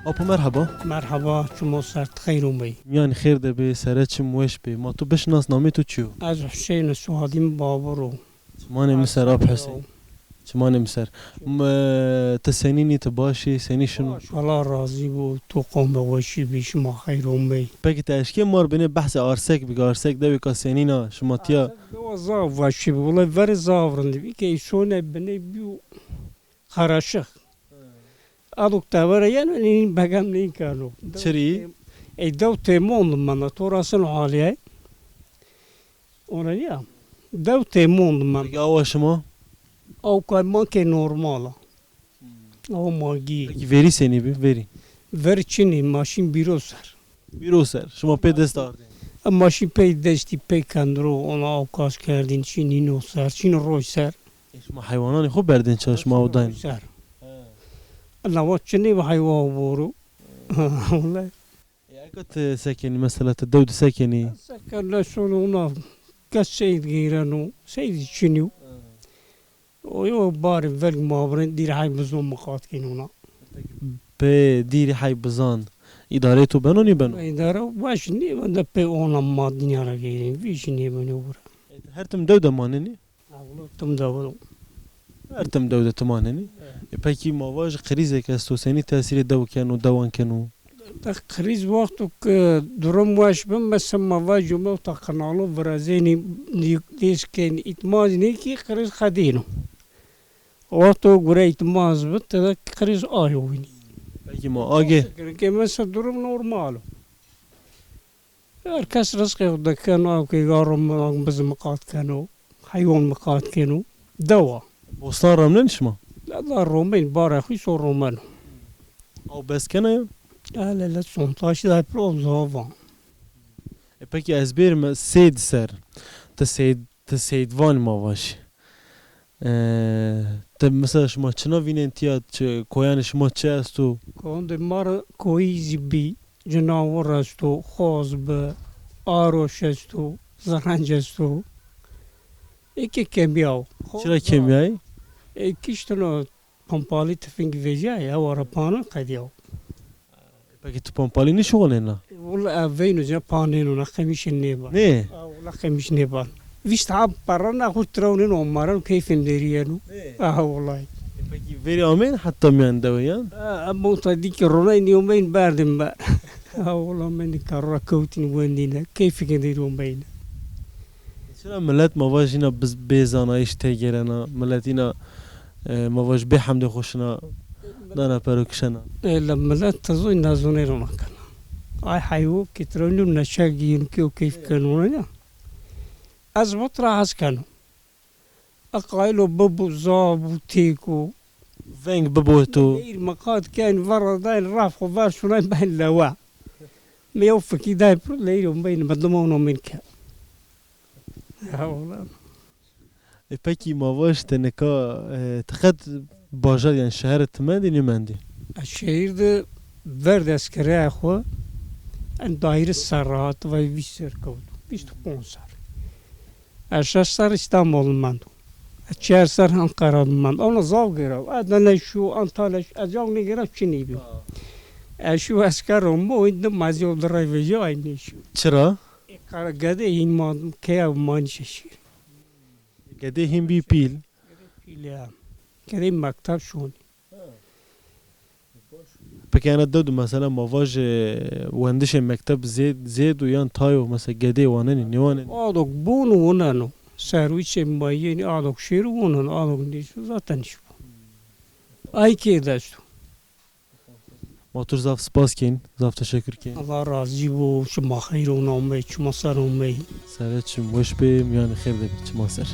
Apo merhaba. مرحبا شما سرت خیر اومی. Yani خیر de be serçim weş be. Ma tu bişnas namê tu çiyo. از حسین سوادیم بابرو. Çimanê min ser Ab Hüseyin. Çimanê min ser. Te senînî te başî senî şunu. ماشاءالله راضی بود تو قوم باشی بی شما خیر اومی. Peki te eşkê mar bine behsê arsek bige arsek devê ka senîna şimatiya. دو زاو باشی ولی ور زاورندی بی که ایشونه بنی بیو خراشخ. ادوک تابره یعنی این بگم نین کانو. Çirî? ای دو تیموندم من تو راسن حالیه. اونه نیا. دو تیموندم من. Peki ava şima? او که ما که نورماله. او ماگی. Peki veri senî bi veri. ور چینی ماشین بیرو سر. Bir o ser. Şima pê dest ardê. ماشین پی دستی پی کندرو اونا اوکاس کردین چی نینو سر چین روی سر Şima hayvananê xwe berdin çalışma odayın. سر نوات چنی و حیوا بورو والله Eka te sekenî mesela te dew sekenî. سکر نشون اونا کس سید گیرنو سید چینیو و یو بار ورگ مابرن دیر های بزون مخاط کن اونا Pê dîrî hay bizan. İdarê tu beno nî beno. ایداره باش نی بنده پی اونا ما دنیا را گیرین ویش نی بنی بورا Her tim dew de manenî. تم دارو Her tim dew de tu manenî. Peki mava ji krîzek est û senî tesîrê dewken û dewanken û. kriz وقتو که درم واش بم مثلا ما واجو مو تا قنالو برازيني ديس كان اتماز نيكي kriz خدينو وقتو غري اتماز بت kriz آيويني Peki ma age. که مثلا درم نورمالو herkes رزقه ودا كانوا كي قارم بزمقات كانوا حيوان مقات كانوا دوا Bostan ramlen şima. لا لا الرومين بارا خوي صور رومانو Aw beskene ya. لا لا لا 18 دا بروز هوفا Peki ez bêrim sêd ser. Te sêdvan mavaş. Te mesela şima çina vînên tiya koyanê şima çi est û. كون مر كويس بي جناور استو خوز به آروش استو زرنج استو ایکی کمیاو Çira kimyayı? ایکیش تنو پمپالی تفنگ ویجای او رپانا قدیاو Peki tu pompalî şoğlena. والله اوینو جا پانینو نخمیش نیبا Ne? نخمیش نیبا ویست عب برنا خود ترونین عمران کیف اندریانو والله Peki veri amen hatta miyan deweyan. اما تدی که رونای یومین بردم با والله من کارا کوتین وندینا کیف کندیرون بین Çira millet mavaş yine biz bezanayış te gelena. Millet yine mavaş be hamde hoşuna. Dana perukşana. لما لا تظن نازوني رونا كان اي حيو كترونو نشاقين كيو كيف كانوا يا ازبط راس كانوا اقايلو ببو زابو تيكو Veng bebotu. المقاد كان فرا داين رافقو فارشونا بين لوا ما يوفك داي برو ليلو بين بدمونو منك والله Peki mavaş te neka tıkat bajar yani şehir tmendi nimendi. الشهير ده ورد اسكري اخو ان داير السرات و ويسر كود بيست كونسر اشاش سر استانبول ماندو اشار سر انقره ماندو انا زاو غيرو ادنا شو انطالع اجاو نيغرا تشيني بي اشو اسكرو مو اند مازيو درايفيجو اينيش Çıra? كار غدي ان ما كيا مانشش Gede him bir pil. لا كريم مكتب شون Peki yani devdu mesela mavaş wendiş mektep zed uyan tayo mesela gede waneni ne waneni. ادوك بونو ونانو سارويتش مبيني ادوك شيرو ونانو ادوك نيشو zaten شو اي كده شو Motor zaf spas kin, zaf teşekkür kin. الله راضي بو شما خير ونومي شما صار ومي Serçim hoş beyim yani xeyr de bir çımasır.